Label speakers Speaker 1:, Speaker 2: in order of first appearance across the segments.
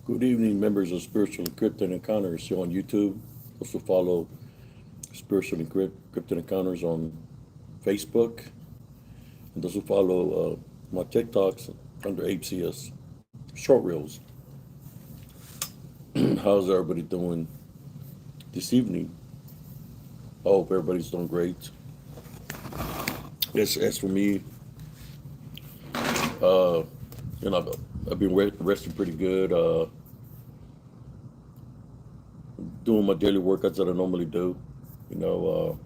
Speaker 1: Good evening, members of Spiritual Encrypted Encounters here on YouTube. Also follow Spiritual Encrypted Encounters on Facebook, and those who follow my TikToks under HCS Short Reels. How's everybody doing this evening? I hope everybody's doing great. As for me, uh, I've been resting pretty good. Doing my daily workouts that I normally do. You know,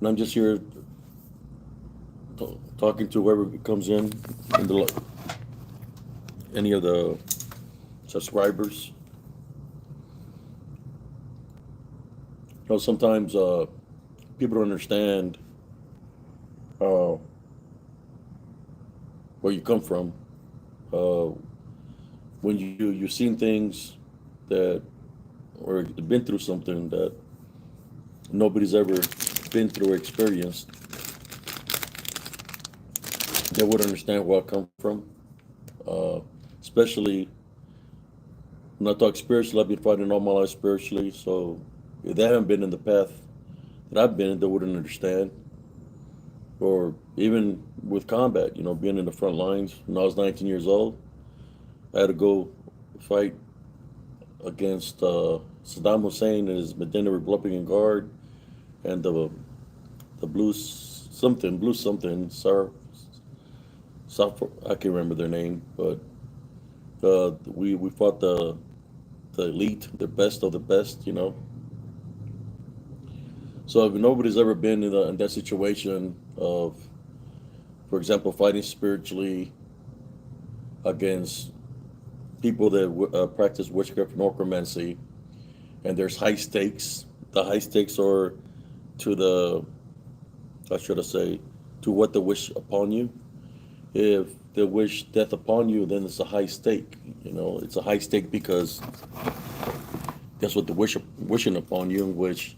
Speaker 1: and I'm just here talking to whoever comes in any of the subscribers. Sometimes people don't understand uh, where you come from. Uh, when you've seen things that, or been through something that nobody's ever been through or experienced, they would understand where I come from. Especially when I talk spiritually, I've been fighting all my life spiritually. So if they haven't been in the path that I've been in, they wouldn't understand. Or even with combat, being in the front lines. When I was 19 years old, I had to go fight against Saddam Hussein and his Medina Republican Guard and the blue something, sir. South, I can't remember their name, but we fought the elite, the best of the best. So if nobody's ever been in that situation of, for example, fighting spiritually against people that practice witchcraft and necromancy, and there's high stakes. The high stakes are to the, how should I say, to what they wish upon you. If they wish death upon you, then it's a high stake. It's a high stake because that's what they're wishing upon you. In which,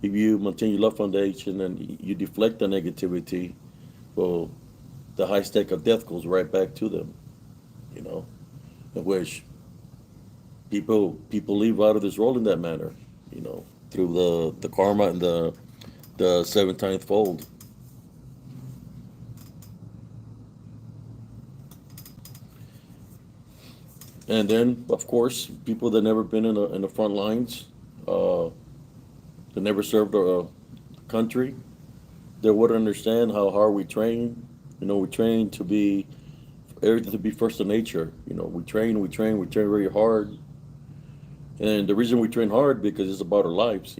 Speaker 1: if you maintain your love foundation and you deflect the negativity, well, the high stake of death goes right back to them. In which people leave out of this world in that manner. Through the karma and the 7 times fold. And then, of course, people that never been in the front lines, uh, that never served a country, they would understand how hard we train. We train to be everything to be first in nature. We train very hard, and the reason we train hard because it's about our lives.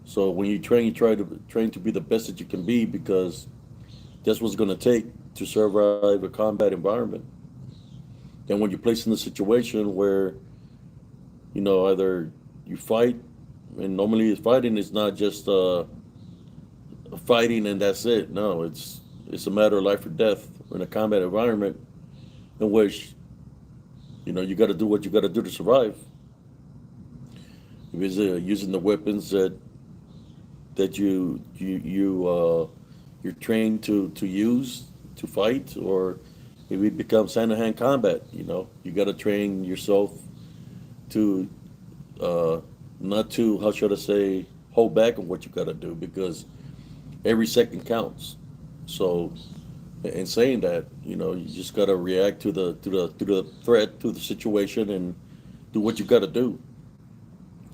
Speaker 1: So when you try to train to be the best that you can be because that's what's going to take to survive a combat environment. And when you're placed in a situation where, either you fight, and normally fighting is not just fighting and that's it. No, it's a matter of life or death in a combat environment in which, you got to do what you got to do to survive. If it's using the weapons that you're trained to use to fight, or if it becomes hand-to-hand combat, you got to train yourself to not to, how should I say, hold back on what you got to do because every second counts. So, in saying that, you just got to react to the threat, to the situation, and do what you got to do.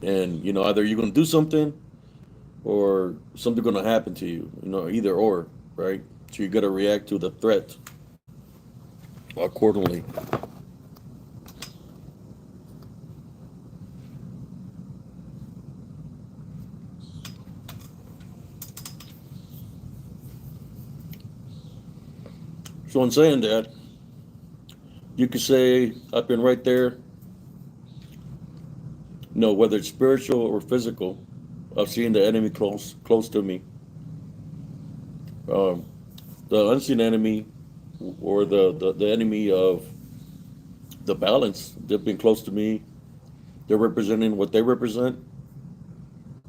Speaker 1: And either you're going to do something or something going to happen to you. Either or, right? So you got to react to the threat accordingly. So in saying that, you could say I've been right there. Whether it's spiritual or physical, I've seen the enemy close to me. Um, the unseen enemy, or the enemy of the balance, they've been close to me. They're representing what they represent,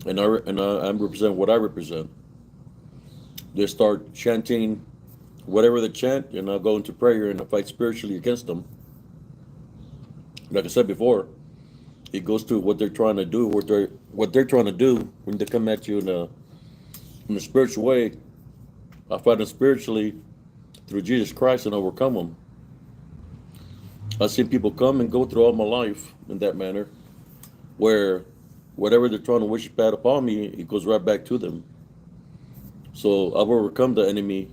Speaker 1: and I'm representing what I represent. They start chanting whatever they chant, and I'll go into prayer and I fight spiritually against them. Like I said before, it goes to what they're trying to do, what they're trying to do when they come at you in a spiritual way. I fight them spiritually through Jesus Christ and overcome them. I've seen people come and go through all my life in that manner, where whatever they're trying to wish bad upon me, it goes right back to them. So I've overcome the enemy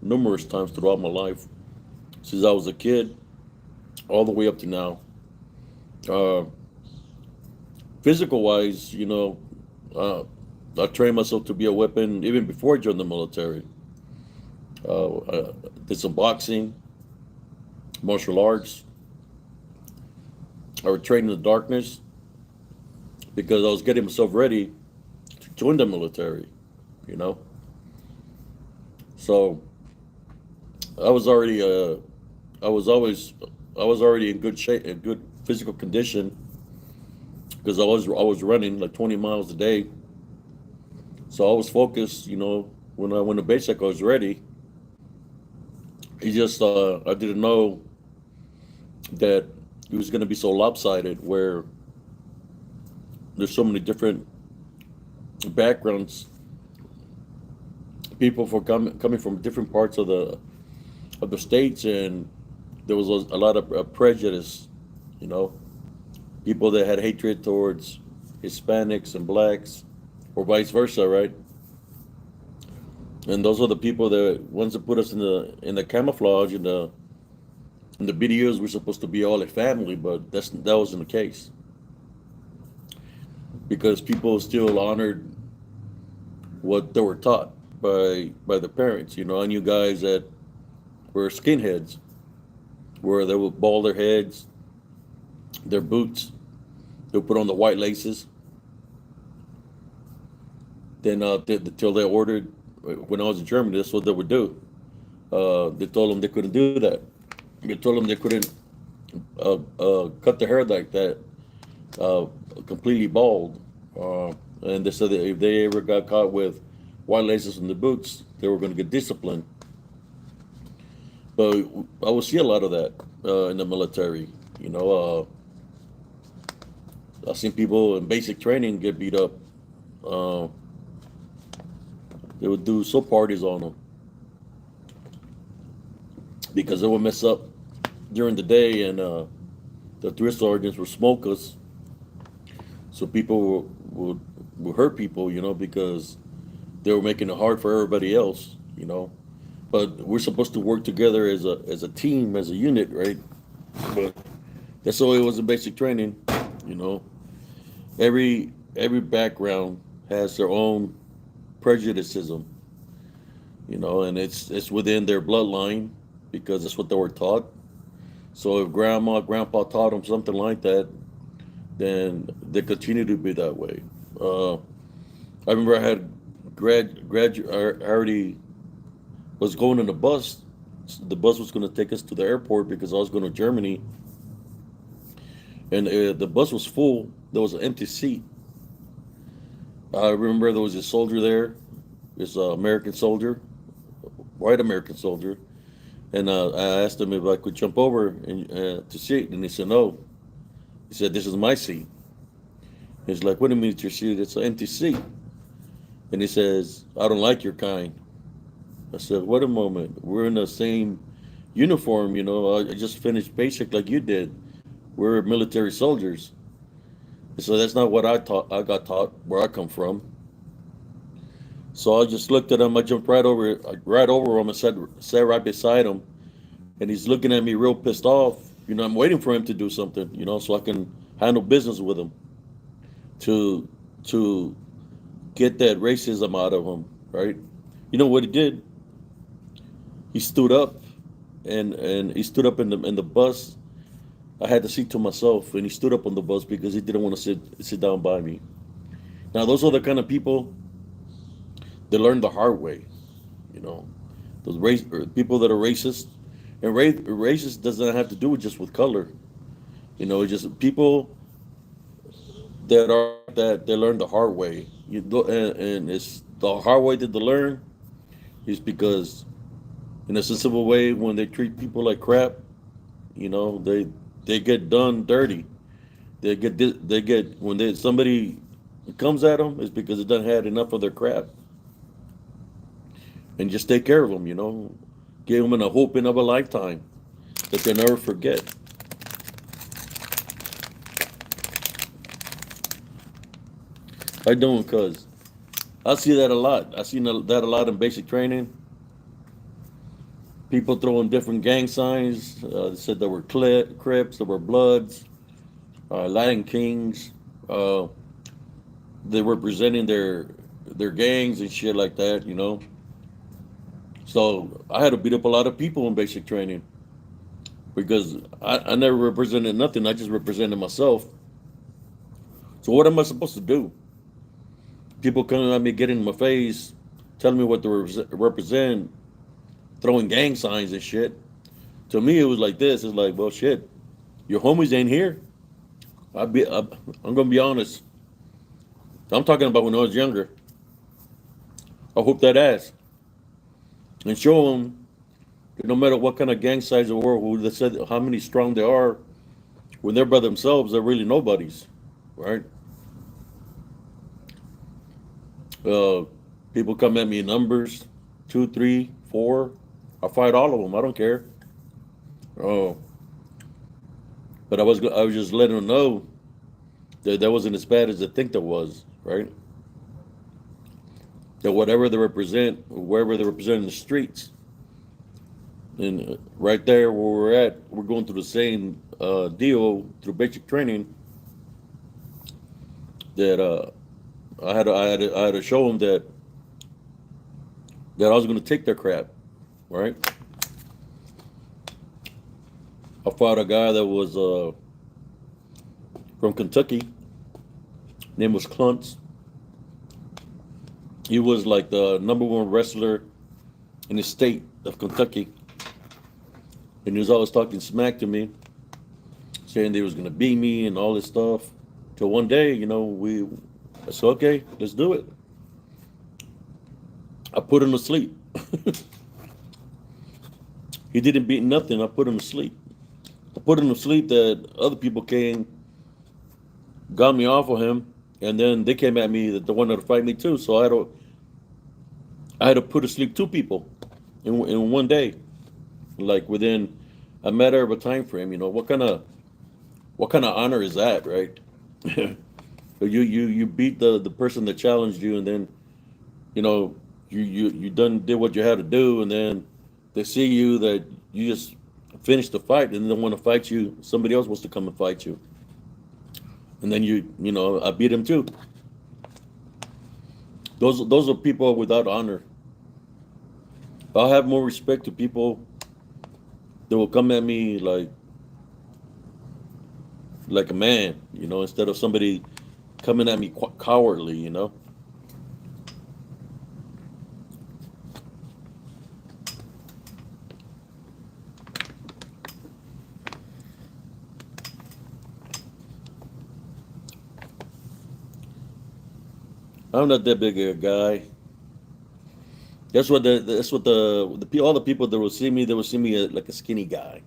Speaker 1: numerous times throughout my life, since I was a kid, all the way up to now. Uh, Physical wise, uh, I trained myself to be a weapon even before I joined the military. I did some boxing, martial arts. I would train in the darkness because I was getting myself ready to join the military, you know. So I was already, I was always, I was already in good shape, in good physical condition because I was running like 20 miles a day. So I was focused, when I went to basic, I was ready. He just, I didn't know that it was going to be so lopsided where there's so many different backgrounds, people coming from different parts of the states, and there was a lot of prejudice, you know, people that had hatred towards Hispanics and blacks, or vice versa, right? And those are the people that ones that put us in the camouflage in the videos. We're supposed to be all a family, but that wasn't the case because people still honored what they were taught by the parents. I knew guys that were skinheads, where they would bald their heads, their boots, they'll put on the white laces. Then till they ordered, when I was in Germany, that's what they would do. They told them they couldn't do that. They told them they couldn't cut their hair like that, uh, completely bald. And they said that if they ever got caught with white laces in the boots, they were going to get disciplined. But I would see a lot of that in the military. I've seen people in basic training get beat up. Uh, they would do soap parties on them because they would mess up during the day, and the drill sergeants would smoke us. So people would hurt people, because they were making it hard for everybody else, But we're supposed to work together as a team, as a unit, right? But that's the way it was in basic training, you know. Every background has their own prejudicism, and it's within their bloodline because that's what they were taught. So if grandpa taught them something like that, then they continue to be that way. I remember I had I already was going on the bus. The bus was going to take us to the airport because I was going to Germany, and the bus was full. There was an empty seat. I remember there was a soldier there, this American soldier, white American soldier, and I asked him if I could jump over and to sit, and he said no. He said, "This is my seat." He's like, "What do you mean it's your seat? It's an empty seat." And he says, "I don't like your kind." I said, "Wait a moment. We're in the same uniform, I just finished basic like you did. We're military soldiers." So that's not what I got taught where I come from. So I just looked at him. I jumped right over him and sat right beside him. And he's looking at me real pissed off. I'm waiting for him to do something, so I can handle business with him to to get that racism out of him, right? You know what he did? He stood up, and he stood up in the bus. I had the seat to myself, and he stood up on the bus because he didn't want to sit down by me. Now those are the kind of people that learn the hard way, you know. People that are racist, and racist doesn't have to do with just with color, It's just people that they learn the hard way. And it's the hard way that they learn is because in a sensible way. When they treat people like crap, they get done dirty. They get when somebody comes at them, it's because it done had enough of their crap, and just take care of them. Give them a hope in of a lifetime that they'll never forget. I don't, cause I see that a lot. I seen that a lot in basic training. People throwing different gang signs. They said there were Crips, there were Bloods, Latin Kings. Uh, they were representing their gangs and shit like that. So I had to beat up a lot of people in basic training because I never represented nothing. I just represented myself. So what am I supposed to do? People coming at me, getting in my face, telling me what to represent, throwing gang signs and shit. To me, it was like this. It's like, well, shit, your homies ain't here. I'm gonna be honest. I'm talking about when I was younger. I whoop that ass and show them that no matter what kind of gang size they were, who they said how many strong they are, when they're by themselves, they're really nobodies, right? Uh, People come at me in numbers, 2, 3, 4. I fight all of them. I don't care. Oh, but I was just letting them know that that wasn't as bad as they think that was, right? That whatever they represent, wherever they represent in the streets, and right there where we're at, we're going through the same deal through basic training. That I had to show them that I was going to take their crap, right? I fought a guy that was from Kentucky. Name was Kluntz. He was like the #1 wrestler in the state of Kentucky, and he was always talking smack to me, saying they was gonna beat me and all this stuff. Till one day, I said, okay, let's do it. I put him to sleep. He didn't beat nothing. I put him to sleep. I put him to sleep that other people came, got me off of him, and then they came at me that they wanted to fight me too. So I had to put to sleep 2 people in one day, like within a matter of a time frame. What kind of honor is that, right? You beat the person that challenged you, and then you know you did what you had to do, and then they see you that you just finished the fight, and they want to fight you. Somebody else wants to come and fight you, and then I beat him too. Those are people without honor. I'll have more respect to people that will come at me like a man, instead of somebody coming at me cowardly. I'm not that big of a guy. All the people that will see me, they will see me like a skinny guy.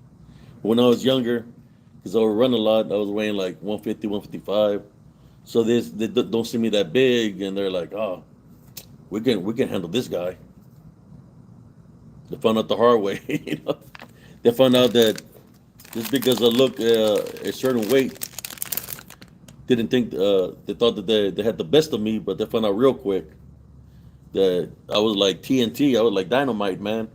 Speaker 1: When I was younger, because I would run a lot, I was weighing like 150, 155. So they don't see me that big, and they're like, oh, we can handle this guy. They found out the hard way. They found out that just because I look a certain weight, didn't think they thought that they had the best of me, but they found out real quick that I was like TNT. I was like dynamite, man.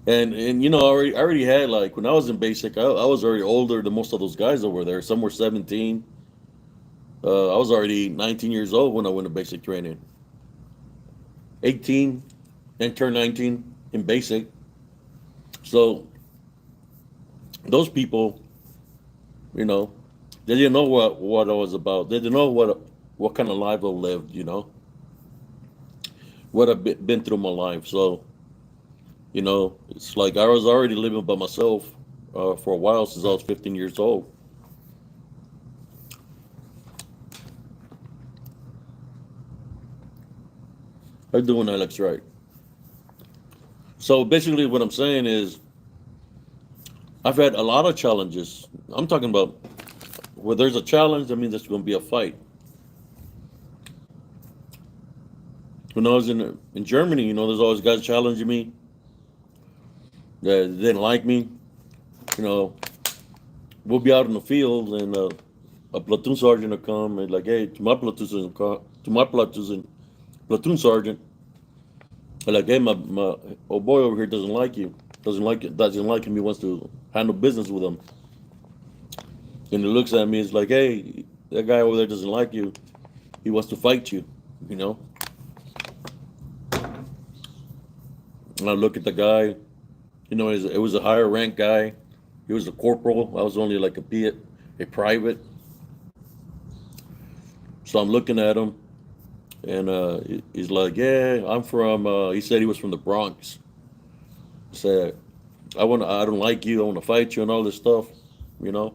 Speaker 1: And I already had, like, when I was in basic, I was already older than most of those guys over there. Some were 17. I was already 19 years old when I went to basic training. 18 and turned 19 in basic. So those people, they didn't know what I was about. They didn't know what kind of life I lived. What I've been through my life. So it's like I was already living by myself for a while, since I was 15 years old. How you doing, Alex? Right. So basically, what I'm saying is, I've had a lot of challenges. I'm talking about where there's a challenge, that means there's going to be a fight. When I was in Germany, there's always guys challenging me that didn't like me. You know, we'll be out in the field, and a platoon sergeant will come and like, hey, to my platoon sergeant, like, hey, my old boy over here doesn't like you, doesn't like him. He wants to handle business with him, and he looks at me. It's like, hey, that guy over there doesn't like you. He wants to fight you, you know. And I look at the guy. It was a higher rank guy. He was a corporal. I was only like a private. So I'm looking at him, and he's like, "Yeah, I'm from." He said he was from the Bronx. He said, I don't like you. I want to fight you and all this stuff, you know."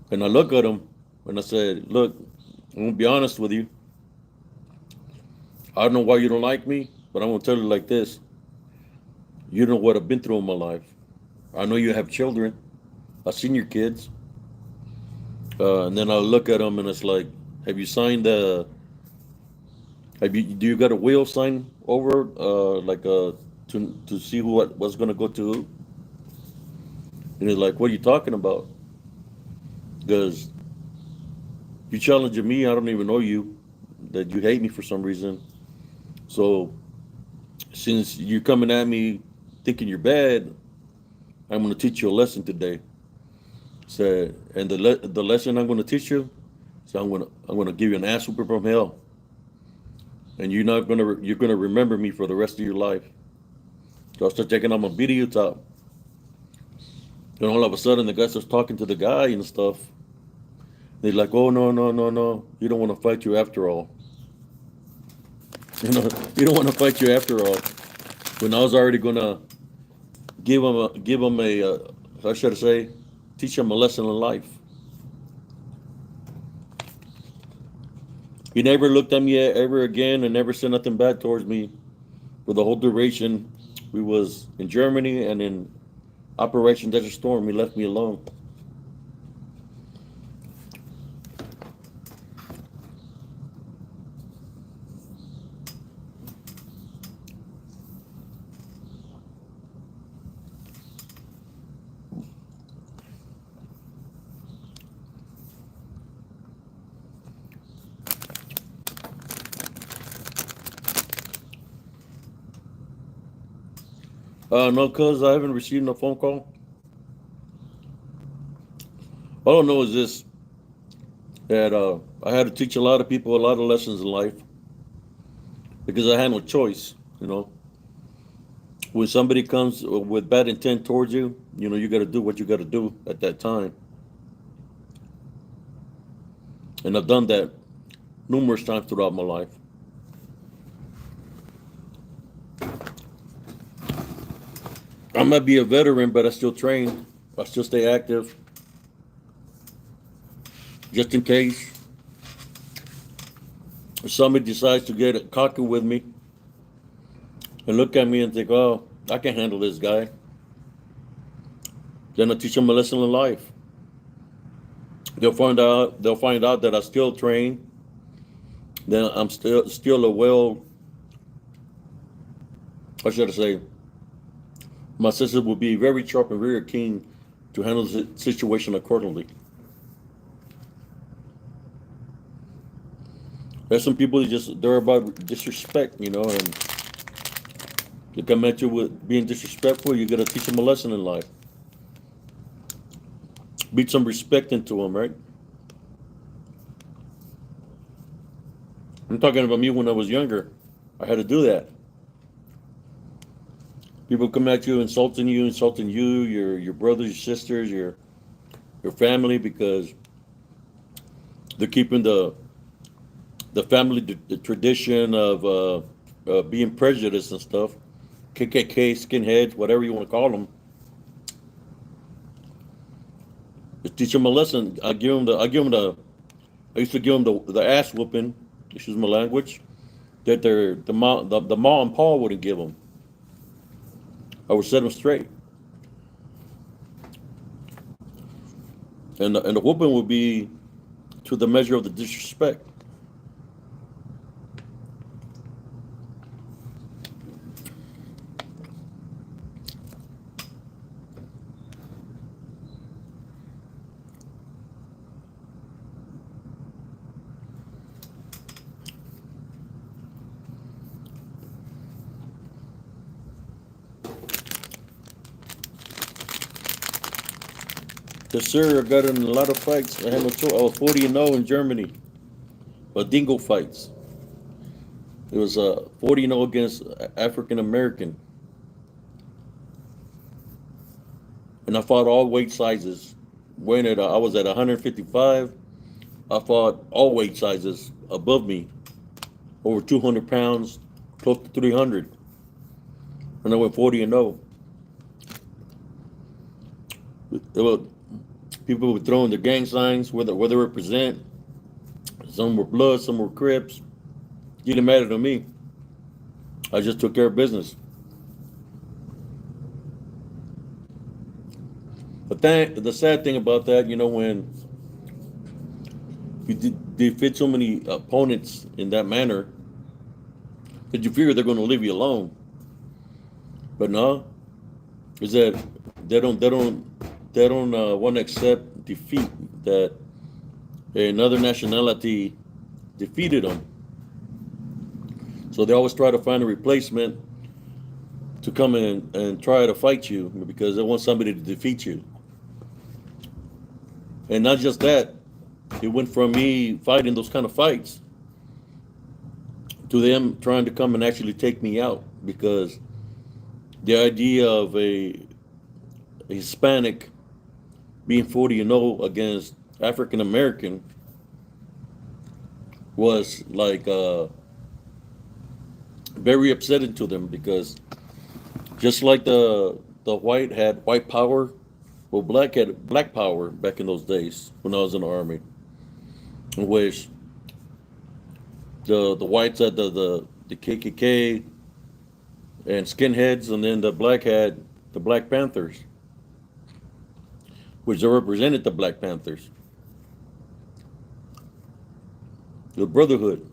Speaker 1: And I look at him, and I said, "Look, I'm gonna be honest with you. I don't know why you don't like me, but I'm gonna tell you like this. You know what I've been through in my life. I know you have children. I've seen your kids." And then I look at him, and it's like, "Have you signed the? Do you got a will signed over, to see what's gonna go to who?" And he's like, "What are you talking about? Because you challenging me. I don't even know you. That you hate me for some reason. So since you're coming at me thinking you're bad, I'm going to teach you a lesson today." Said, and the lesson I'm going to teach you, so I'm going to give you an ass whooping from hell, and you're going to remember me for the rest of your life. So I start taking out my video top, and all of a sudden the guy starts talking to the guy and stuff. They're like, "Oh, no, no, no, no, you don't want to fight you after all. You don't want to fight you after all." When I was already going to give him how should I say, teach him a lesson in life. He never looked at me ever again, and never said nothing bad towards me for the whole duration we was in Germany and in Operation Desert Storm. He left me alone. No, cuz I haven't received no phone call. All I know is this, that I had to teach a lot of people a lot of lessons in life because I had no choice. When somebody comes with bad intent towards you, you got to do what you got to do at that time. And I've done that numerous times throughout my life. I might be a veteran, but I still train. I still stay active, just in case if somebody decides to get cocky with me and look at me and think, "Oh, I can handle this guy." Then I teach them a lesson in life. They'll find out that I still train. Then I'm still a how should I say? My senses will be very sharp and very keen to handle the situation accordingly. There's some people they're about disrespect, and they come at you with being disrespectful. You got to teach them a lesson in life. Beat some respect into them, right? I'm talking about me when I was younger. I had to do that. People come at you, insulting you, your brothers, your sisters, your family, because they're keeping the family the tradition of being prejudiced and stuff. KKK, skinheads, whatever you want to call them. Just teach them a lesson. I used to give them the ass whooping. Excuse my language. That the Ma and Pa wouldn't give them. I would set them straight. And the whooping would be to the measure of the disrespect. Yes, sir, I got in a lot of fights. I was 40-0 in Germany, but dingo fights. It was 40-0 against African American, and I fought all weight sizes. I was at 155. I fought all weight sizes above me, over 200 pounds, close to 300, and I went 40-0. People were throwing their gang signs, where they represent. Some were Blood, some were Crips. Didn't matter to me. I just took care of business. But the sad thing about that, when you defeat so many opponents in that manner, that you figure they're going to leave you alone. But no, is that they don't want to accept defeat, that another nationality defeated them. So they always try to find a replacement to come in and try to fight you, because they want somebody to defeat you. And not just that, it went from me fighting those kind of fights to them trying to come and actually take me out, because the idea of a Hispanic being 40-0 against African American was like very upsetting to them, because just like the white had white power, well, black had black power back in those days when I was in the army, in which the whites had the KKK and skinheads, and then the black had the Black Panthers, which represented the Black Panthers, the Brotherhood.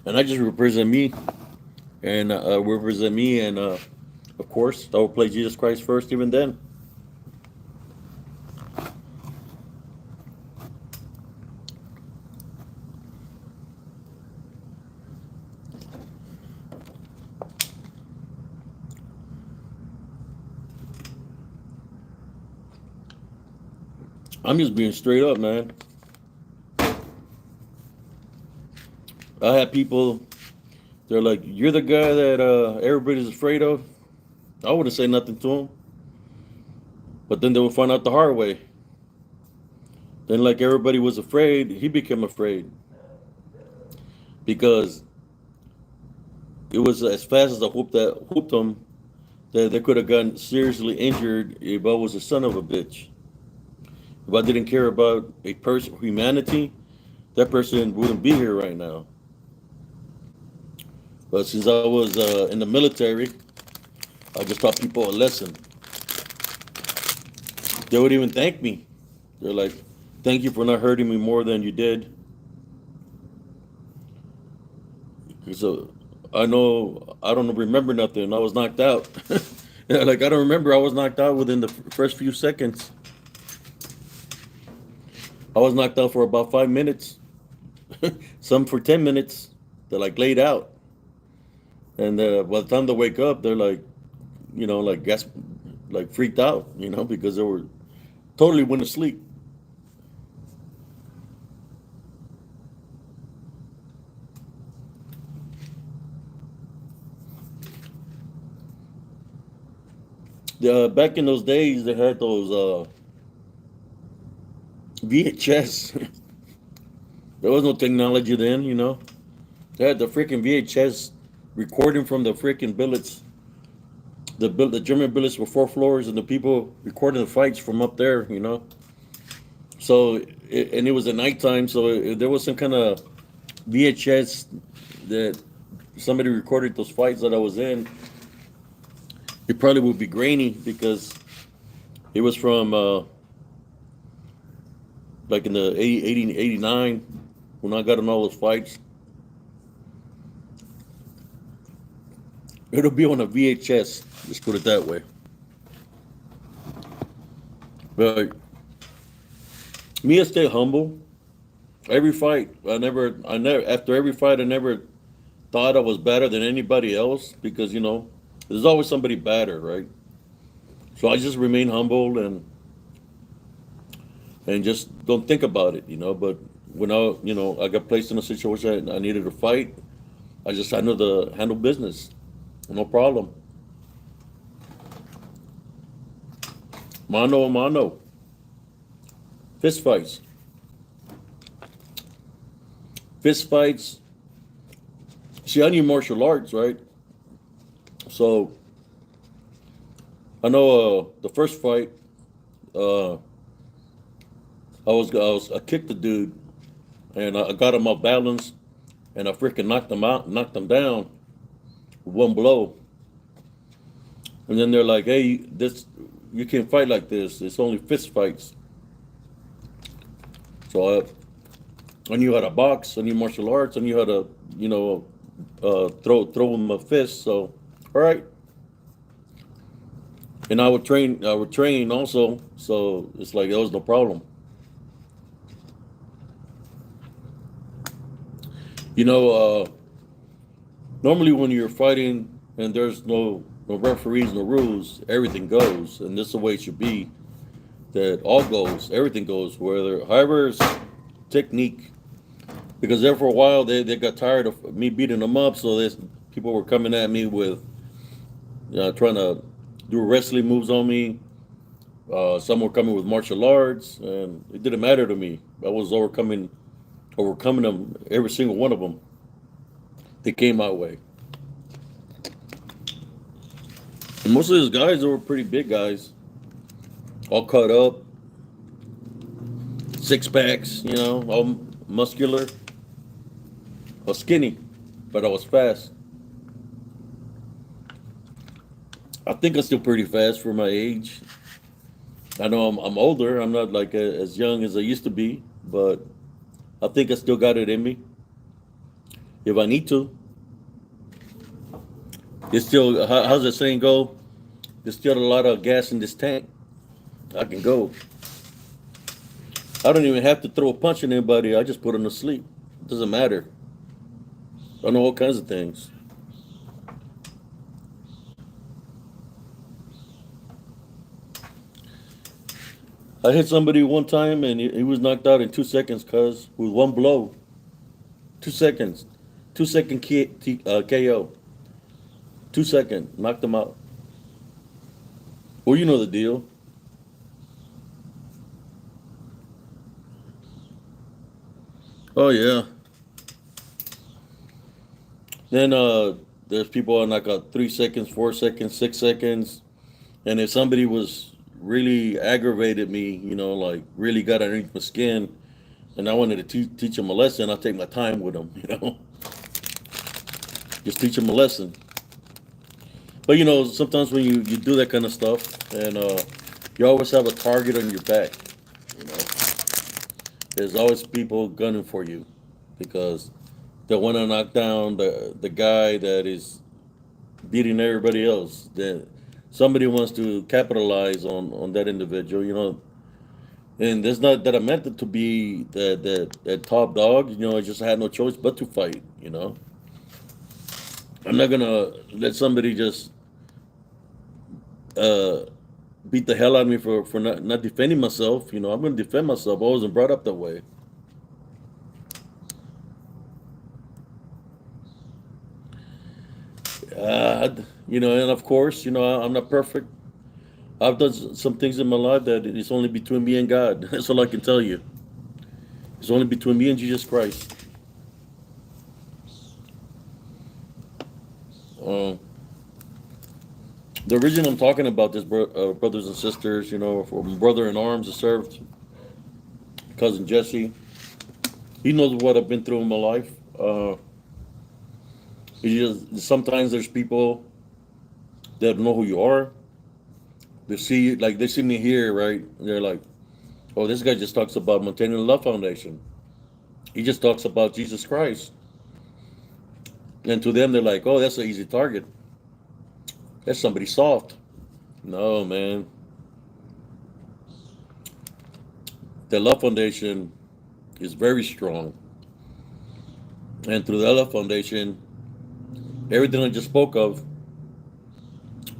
Speaker 1: And I just represent me, and of course, I will play Jesus Christ first, even then. I'm just being straight up, man. I had people, they're like, "You're the guy that everybody's afraid of." I wouldn't say nothing to them. But then they would find out the hard way. Then, like everybody was afraid, he became afraid. Because it was as fast as I whooped him, that they could have gotten seriously injured if I was a son of a bitch. If I didn't care about a person, humanity, that person wouldn't be here right now. But since I was in the military, I just taught people a lesson. They would even thank me. They're like, "Thank you for not hurting me more than you did." So I don't remember nothing. I was knocked out. Like, I don't remember. I was knocked out within the first few seconds. I was knocked out for about 5 minutes. Some for 10 minutes. They're like laid out. And by the time they wake up, they're like, like freaked out, because they were totally went to sleep. Back in those days, they had those VHS. There was no technology then, They had the freaking VHS recording from the freaking billets. The German billets were 4 floors, and the people recording the fights from up there, So, and it was at nighttime, so there was some kind of VHS that somebody recorded those fights that I was in, it probably would be grainy because it was from like in the 89 when I got in all those fights. It'll be on a VHS. Let's put it that way. But me, I stay humble. Every fight, after every fight, I never thought I was better than anybody else because, there's always somebody better, right? So I just remain humble and just don't think about it, But when I got placed in a situation I needed to fight, I just handle business, no problem. Mano a mano, fist fights. Fist fights. See, I knew martial arts, right? So I know the first fight, I kicked the dude, and I got him off balance, and I freaking knocked him down with one blow. And then they're like, "Hey, you can't fight like this. It's only fist fights." So I knew how to box. I knew martial arts. I knew how to, throw him a fist. So, all right. And I would train also. So it's like there was no problem. Normally when you're fighting and there's no referees, no rules, everything goes, and this is the way it should be. That all goes, everything goes. However, it's technique. Because there for a while they got tired of me beating them up, so people were coming at me with trying to do wrestling moves on me. Some were coming with martial arts, and it didn't matter to me. I was overcoming them, every single one of them. They came my way. And most of those guys, they were pretty big guys, all cut up, six packs, all muscular. I was skinny, but I was fast. I think I'm still pretty fast for my age. I know I'm older. I'm not like as young as I used to be, but I think I still got it in me. If I need to. It's still, how's that saying go? There's still a lot of gas in this tank. I can go. I don't even have to throw a punch at anybody. I just put them to sleep. It doesn't matter. I know all kinds of things. I hit somebody one time and he was knocked out in 2 seconds, with one blow. 2 seconds. 2-second KO. 2 seconds. Knocked him out. Well, you know the deal. Oh, yeah. Then there's people on like 3 seconds, 4 seconds, 6 seconds. And if somebody was really aggravated me, like really got underneath my skin, and I wanted to teach them a lesson, I'll take my time with them, Just teach them a lesson. But, sometimes when you do that kind of stuff, and you always have a target on your back, There's always people gunning for you because they want to knock down the guy that is beating everybody else. Then somebody wants to capitalize on that individual, And it's not that I meant it to be that top dog, I just had no choice but to fight, I'm not gonna let somebody just beat the hell out of me for not defending myself. I'm gonna defend myself. I wasn't brought up that way. And of course, I'm not perfect. I've done some things in my life that it's only between me and God. That's all I can tell you. It's only between me and Jesus Christ. The reason I'm talking about this, brothers and sisters, for my brother in arms that served, cousin Jesse, he knows what I've been through in my life. Sometimes there's people that don't know who you are. They see me here, right? They're like, "Oh, this guy just talks about maintaining the Love Foundation. He just talks about Jesus Christ." And to them, they're like, "Oh, that's an easy target. That's somebody soft." No, man. The Love Foundation is very strong, and through the Love Foundation, everything I just spoke of,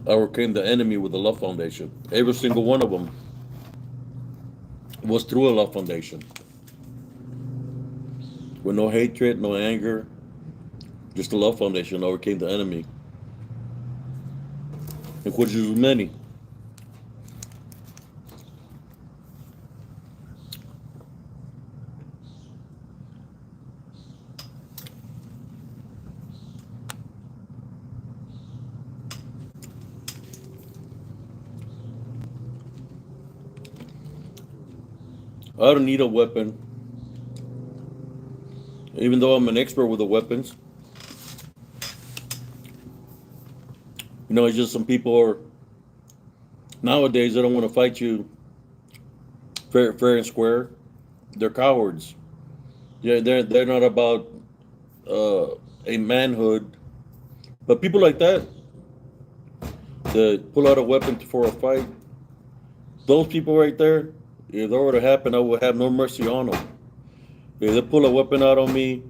Speaker 1: I overcame the enemy with the Love Foundation. Every single one of them was through a Love Foundation, with no hatred, no anger, just the Love Foundation overcame the enemy, and which is many. I don't need a weapon, even though I'm an expert with the weapons. It's just some people are nowadays they don't want to fight you fair and square. They're cowards. Yeah, they're not about uh, a manhood. But people like that pull out a weapon for a fight, those people right there, if that were to happen, I would have no mercy on them. If they pull a weapon out on me,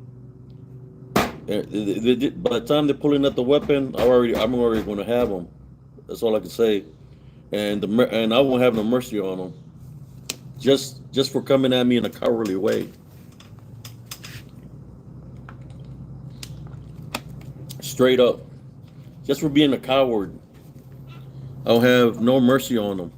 Speaker 1: by the time they're pulling out the weapon, I'm already going to have them. That's all I can say. And I won't have no mercy on them, just for coming at me in a cowardly way. Straight up, just for being a coward, I'll have no mercy on them.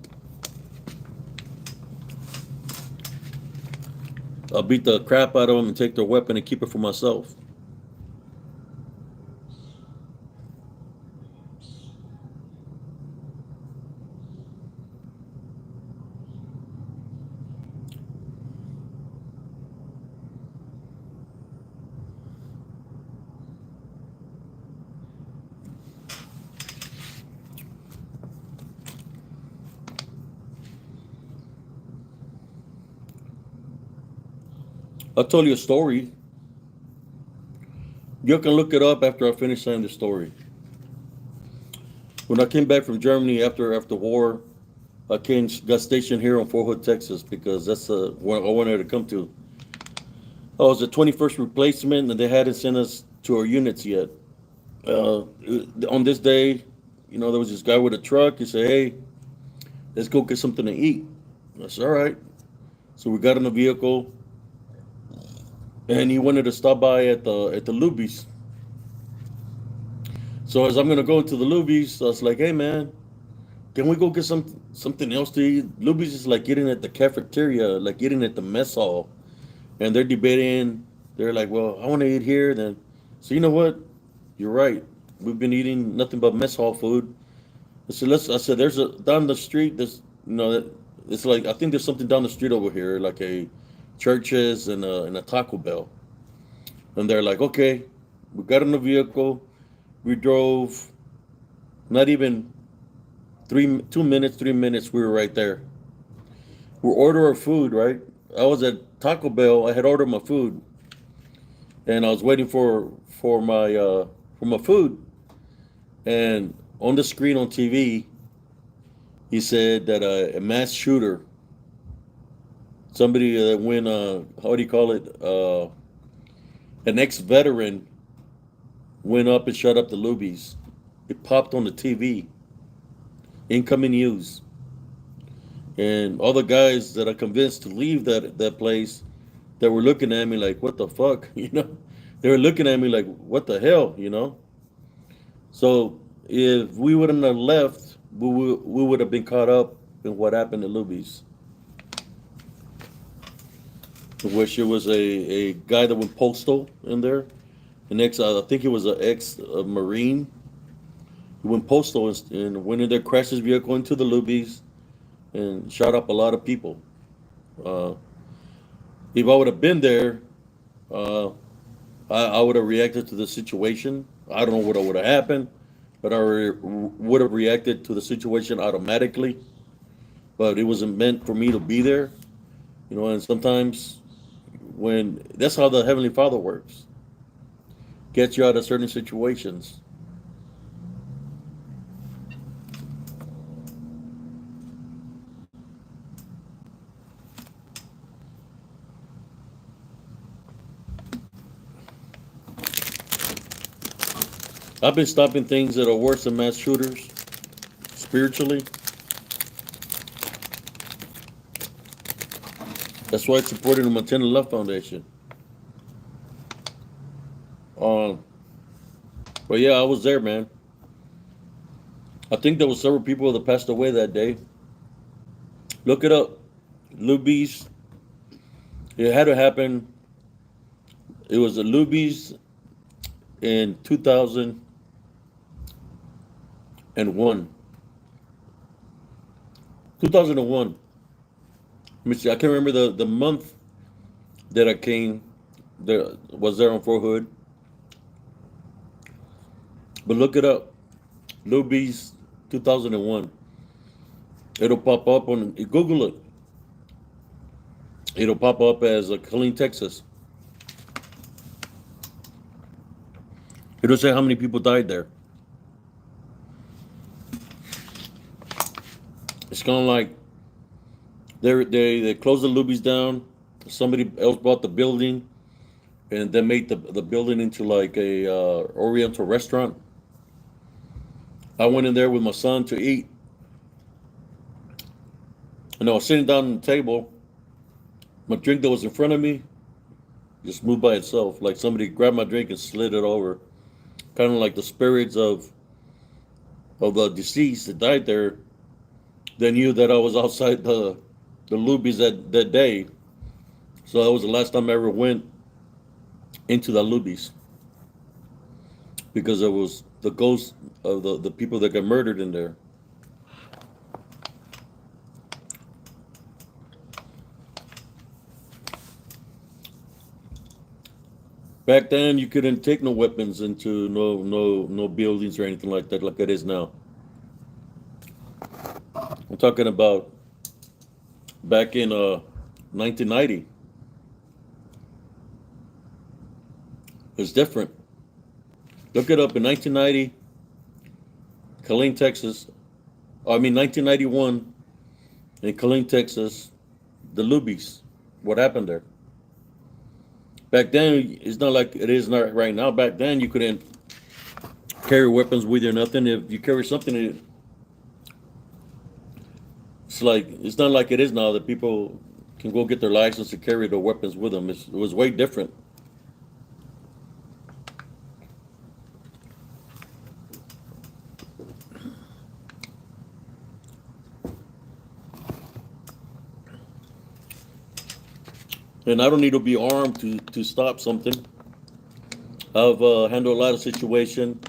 Speaker 1: I'll beat the crap out of them and take their weapon and keep it for myself. I'll tell you a story. You can look it up after I finish saying the story. When I came back from Germany after war, got stationed here in Fort Hood, Texas, because that's where I wanted to come to. I was the 21st replacement, and they hadn't sent us to our units yet. Uh, on this day, there was this guy with a truck. He said, "Hey, let's go get something to eat." I said, "All right." So we got in the vehicle, and he wanted to stop by at the Luby's. So as I'm gonna go into the Luby's, I was like, "Hey, man, can we go get something else to eat?" Luby's is like eating at the cafeteria, like eating at the mess hall, and they're debating. They're like, "Well, I want to eat here." Then, so you know what? You're right. We've been eating nothing but mess hall food. I said, "There's a down the street. It's like I think there's something down the street over here, like a churches and a Taco Bell." And they're like, "Okay." We got in the vehicle. We drove not even 2 minutes, 3 minutes. We were right there. We ordered our food, right? I was at Taco Bell. I had ordered my food, and I was waiting for my food. And on the screen on TV, he said that a mass shooter, somebody that went, how do you call it, an ex-veteran, went up and shut up the Luby's. It popped on the TV, incoming news, and all the guys that I convinced to leave that place, that were looking at me like, "What the fuck?" They were looking at me like, "What the hell?" So if we wouldn't have left, we would have been caught up in what happened to Luby's, which it was a guy that went postal in there, I think he was an ex-Marine. He went postal and went in there, crashed his vehicle into the Luby's, and shot up a lot of people. Uh, if I would have been there, uh, I would have reacted to the situation. I don't know what would have happened, but would have reacted to the situation automatically. But it wasn't meant for me to be there, And sometimes when that's how the Heavenly Father works, gets you out of certain situations. I've been stopping things that are worse than mass shooters spiritually. That's why I supported the Montana Love Foundation. Um, but yeah, I was there, man. I think there was several people that passed away that day. Look it up. Luby's. It had to happen. It was the Luby's in 2001. 2001. Let me see. I can't remember the month that I came. There was there on Fort Hood. But look it up. Luby's 2001. It'll pop up on Google it. It'll pop up as Killeen, Texas. It'll say how many people died there. It's kind of like they closed the Luby's down. Somebody else bought the building, and they made the building into like a Oriental restaurant. I went in there with my son to eat. And I was sitting down on the table. My drink that was in front of me just moved by itself. Like somebody grabbed my drink and slid it over. Kind of like the spirits of the deceased that died there. They knew that I was outside the Luby's that day. So that was the last time I ever went into the Luby's. Because it was the ghost of the people that got murdered in there. Back then, you couldn't take no weapons into no buildings or anything like that, like it is now. I'm talking about back in 1990. It's different. Look it up in 1990, Killeen, Texas. 1991 in Killeen, Texas, the Luby's. What happened there? Back then, it's not like it is not right now. Back then, you couldn't carry weapons with you or nothing. If you carry something, it's not like it is now that people can go get their license to carry their weapons with them. It was way different. And I don't need to be armed to stop something. I've handled a lot of situations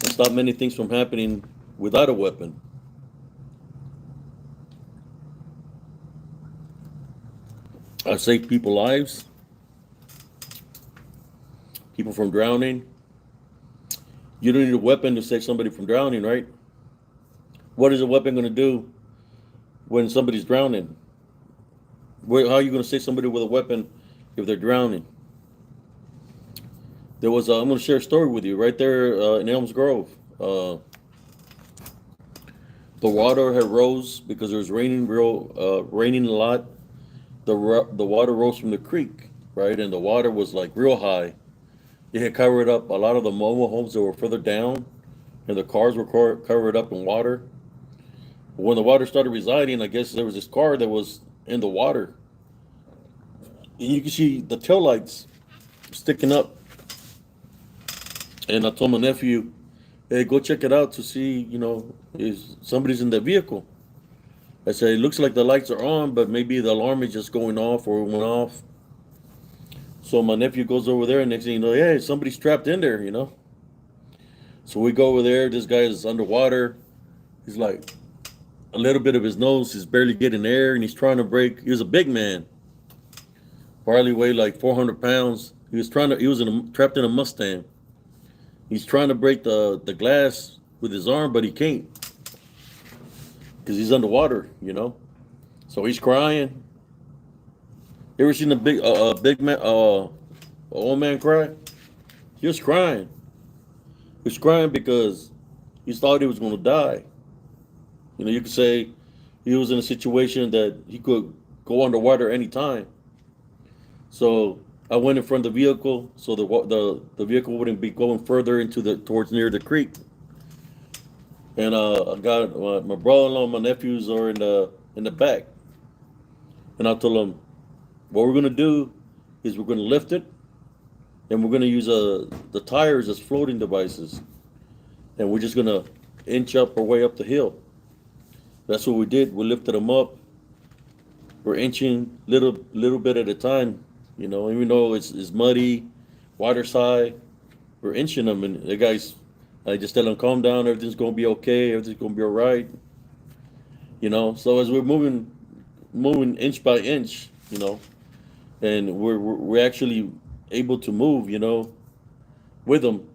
Speaker 1: and stopped many things from happening without a weapon. I saved people's lives, people from drowning. You don't need a weapon to save somebody from drowning, right? What is a weapon going to do when somebody's drowning? How are you going to save somebody with a weapon if they're drowning? I'm going to share a story with you right there in Elms Grove. The water had rose because it was raining raining a lot. The water rose from the creek, right? And the water was like real high. It had covered up a lot of the mobile homes that were further down, and the cars were covered up in water. But when the water started residing, I guess there was this car that was in the water. And you can see the taillights sticking up. And I told my nephew, hey, go check it out to see, if somebody's in the vehicle. I said, it looks like the lights are on, but maybe the alarm is just going off or it went off. So my nephew goes over there, and next thing you know, hey, somebody's trapped in there, So we go over there. This guy is underwater. He's like, a little bit of his nose is barely getting air, and he's trying to break. He was a big man. Probably weighed like 400 pounds. He was trapped in a Mustang. He's trying to break the glass with his arm, but he can't because he's underwater, you know. So he's crying. You ever seen a big man, old man cry? He was crying. He was crying because he thought he was going to die. You know, you could say he was in a situation that he could go underwater anytime. So I went in front of the vehicle so the vehicle wouldn't be going further into the towards near the creek. And I got my brother-in-law, and my nephews are in the back, and I told them what we're gonna do is we're gonna lift it, and we're gonna use the tires as floating devices, and we're just gonna inch up our way up the hill. That's what we did. We lifted them up. We're inching little bit at a time, you know. Even though it's muddy, water's high, we're inching them, and the guys, I just tell them calm down. Everything's gonna be okay. Everything's gonna be all right, you know. So as we're moving inch by inch, you know, and we're actually able to move, you know, with them.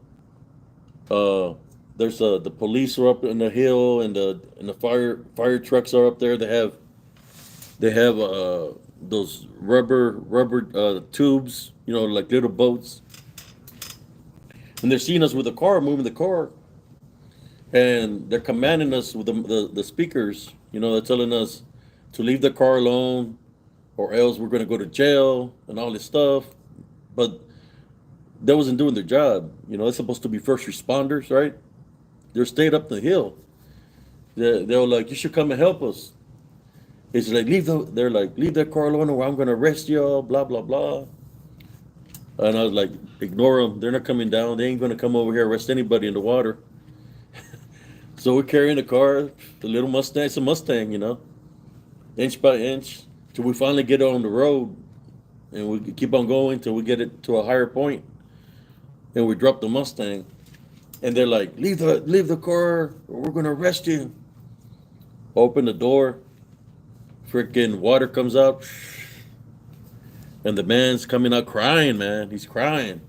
Speaker 1: Uh, there's the police are up in the hill, and the fire trucks are up there. They have those rubber tubes, you know, like little boats, and they're seeing us with the car, moving the car, and they're commanding us with the speakers. You know, they're telling us to leave the car alone, or else we're going to go to jail and all this stuff. But they wasn't doing their job. You know, they're supposed to be first responders, right? They're stayed up the hill. They were like, you should come and help us. It's like they're like, leave that car alone, or I'm going to arrest y'all. Blah blah blah. And I was like, ignore them. They're not coming down. They ain't going to come over here arrest anybody in the water. So we're carrying the car, the little Mustang. It's a Mustang, you know, inch by inch, till we finally get it on the road, and we keep on going till we get it to a higher point, and we drop the Mustang. And they're like, leave the car, or we're gonna arrest you. Open the door, freaking water comes out, and the man's coming out crying, man. He's crying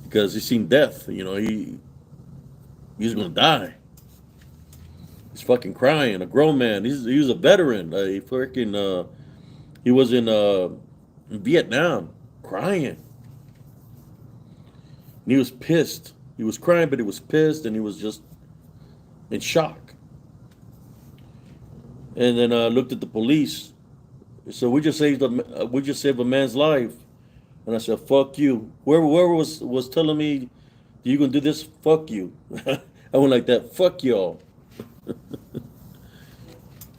Speaker 1: because he's seen death. You know, he's gonna die. He's fucking crying. A grown man. He was a veteran. He was in Vietnam, crying. And he was pissed. He was crying, but he was pissed, and he was just in shock. And then I looked at the police. So we just saved a man's life. And I said, "Fuck you." Whoever was telling me you gonna do this, fuck you. I went like that. Fuck y'all.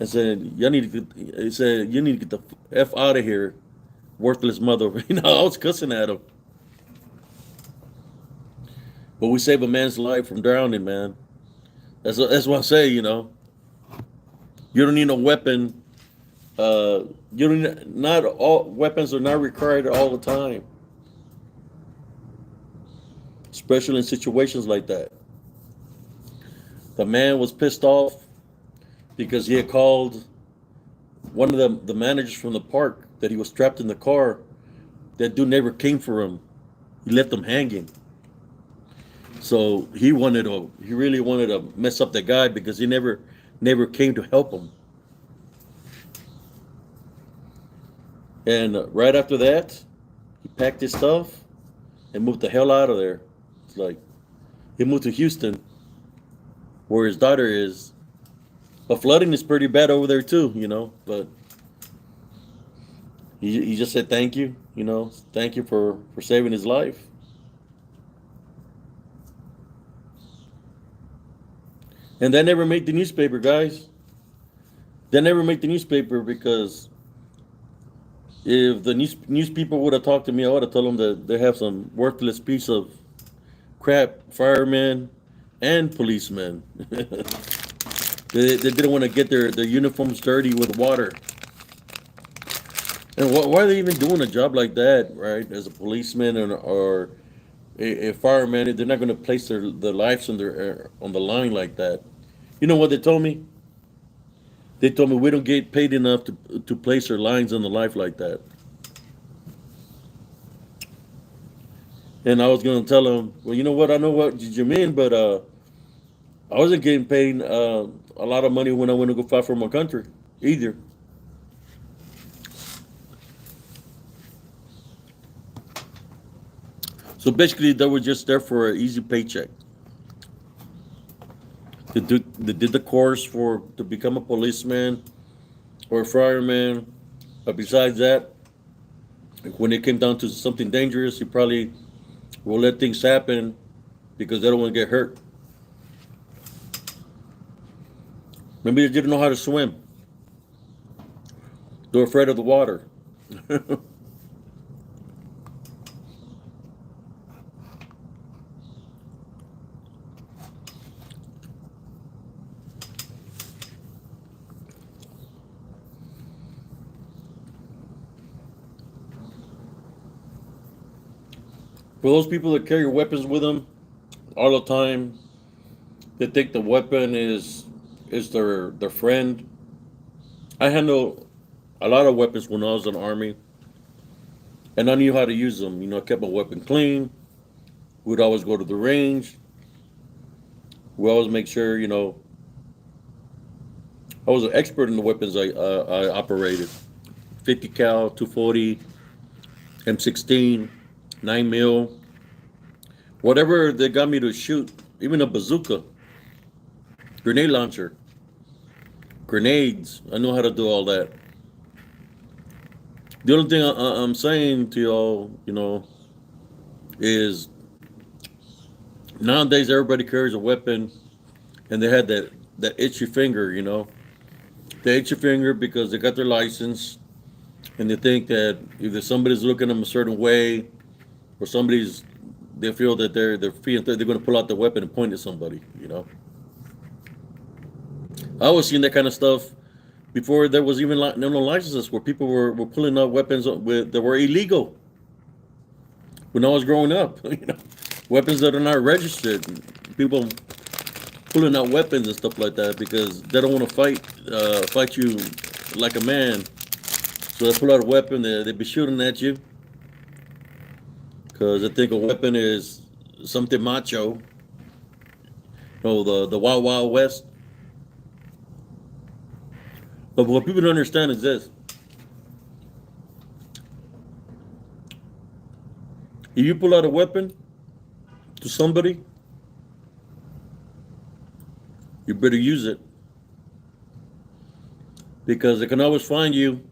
Speaker 1: I said, "Y'all need to." He said, "You need to get the f out of here, worthless mother." You know, I was cussing at him. But we saved a man's life from drowning, man. That's what I say. You know, you don't need no weapon. You don't. Not all weapons are not required all the time, especially in situations like that. The man was pissed off because he had called one of the managers from the park that he was trapped in the car. That dude never came for him. He left him hanging. So he really wanted to mess up that guy because he never came to help him. And right after that, he packed his stuff and moved the hell out of there. It's like he moved to Houston, where his daughter is. But flooding is pretty bad over there too, you know. But he just said thank you, you know, thank you for saving his life. And that never made the newspaper, guys. That never made the newspaper because if the news people would have talked to me, I would have told them that they have some worthless piece of crap firemen and policemen. They didn't want to get their uniforms dirty with water. And why are they even doing a job like that, right? As a policeman or a fireman, they're not going to place their lives on the line like that. You know what they told me? They told me we don't get paid enough to place our lines on the life like that. And I was going to tell him, well, you know what? I know what you mean, but I wasn't getting paid a lot of money when I went to go fight for my country either. So basically, they were just there for an easy paycheck. They did the course for to become a policeman or a fireman. But besides that, when it came down to something dangerous, you probably will let things happen because they don't want to get hurt. Maybe they didn't know how to swim. They're afraid of the water. For those people that carry weapons with them all the time, they think the weapon is their friend. I handled a lot of weapons when I was in the army, and I knew how to use them. You know, I kept my weapon clean. We'd always go to the range. We always make sure, you know, I was an expert in the weapons I operated. 50 cal, 240, M16, 9 mil, whatever they got me to shoot, even a bazooka, grenade launcher, grenades. I know how to do all that. The only thing I'm saying to y'all, you know, is nowadays everybody carries a weapon, and they had that itchy finger, you know. They itch your finger because they got their license, and they think that if somebody's looking at them a certain way, or they feel that they're feeling they're going to pull out the weapon and point at somebody, you know. I always seen that kind of stuff before there was even no licenses, where people were pulling out weapons that were illegal when I was growing up. You know, weapons that are not registered. People pulling out weapons and stuff like that because they don't want to fight you like a man. So they pull out a weapon. They be shooting at you because they think a weapon is something macho. You know, the Wild Wild West. But what people don't understand is this: if you pull out a weapon to somebody, you better use it, because they can always find you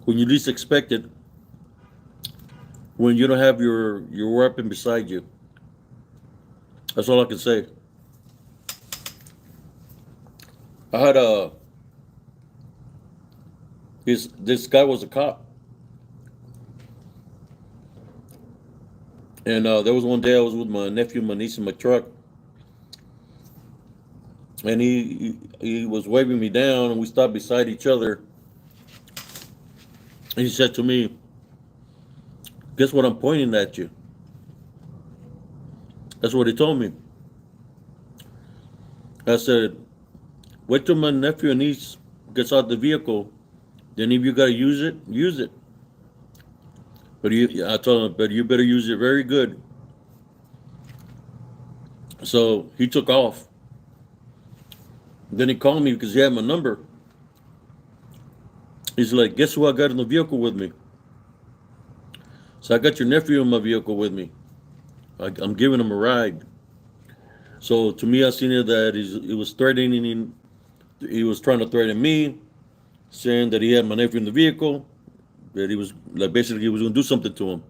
Speaker 1: when you least expect it, when you don't have your weapon beside you. That's all I can say. I had this guy was a cop, and there was one day I was with my nephew, my niece in my truck, and he was waving me down, and we stopped beside each other. And he said to me, "Guess what? I'm pointing at you." That's what he told me. I said, "Wait till my nephew and niece gets out the vehicle. Then if you gotta use it, use it. I told him, but you better use it very good." So he took off. Then he called me because he had my number. He's like, "Guess who I got in the vehicle with me?" So I got your nephew in my vehicle with me. I'm giving him a ride. So to me, I seen it that he was threatening. He was trying to threaten me, saying that he had my nephew in the vehicle, that he was like basically he was going to do something to him.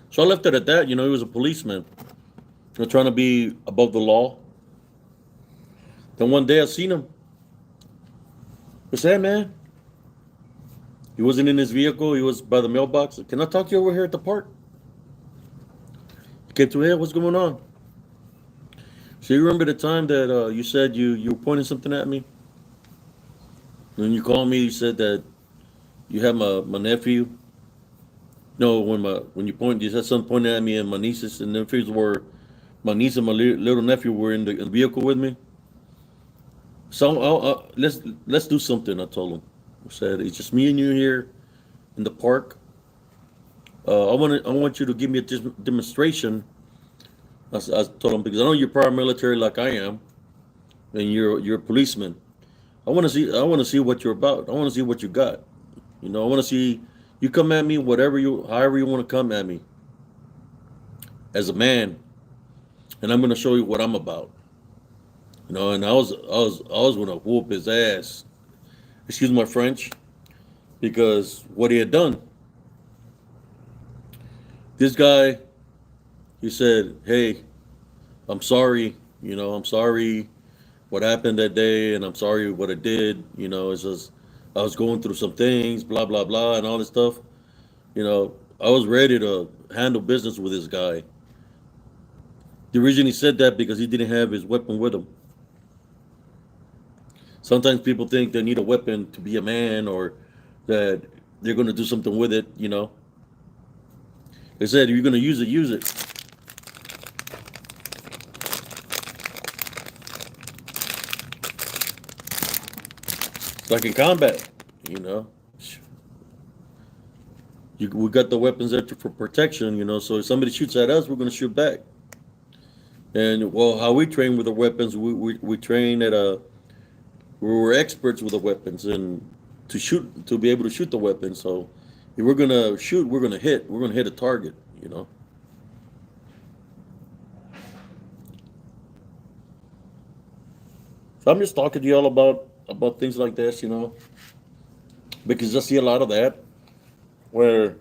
Speaker 1: So I left it at that. You know, he was a policeman, trying to be above the law. Then one day I seen him. I said, "Hey, man." He wasn't in his vehicle. He was by the mailbox. "Can I talk to you over here at the park?" He came to me, "Hey, what's going on?" So you remember the time that you said you were pointing something at me? When you called me, you said that you had my nephew. No, when you said something pointing at me, and my nieces and nephews were, my niece and my little nephew were in the vehicle with me. So let's do something. I told him. I said, "It's just me and you here in the park. I want you to give me a demonstration. I told him because I know you're paramilitary like I am, and you're a policeman. I want to see what you're about. I want to see what you got. You know, I want to see you come at me, however you want to come at me, as a man, and I'm going to show you what I'm about. You know, and I was going to whoop his ass. Excuse my French, because what he had done. This guy, he said, "Hey, I'm sorry. You know, I'm sorry what happened that day, and I'm sorry what I did. You know, it's just I was going through some things, blah blah blah, and all this stuff. You know, I was ready to handle business with this guy. The reason he said that because he didn't have his weapon with him. Sometimes people think they need a weapon to be a man or that they're going to do something with it. You know, they said if you're going to use it, use it. It's like in combat. You know, we got the weapons there for protection. You know, so if somebody shoots at us, we're going to shoot back. And well, how we train with the weapons, we train at a we were experts with the weapons and to be able to shoot the weapon. So if we're gonna shoot, we're gonna hit a target. You know. So I'm just talking to y'all about things like this. You know, because I see a lot of that where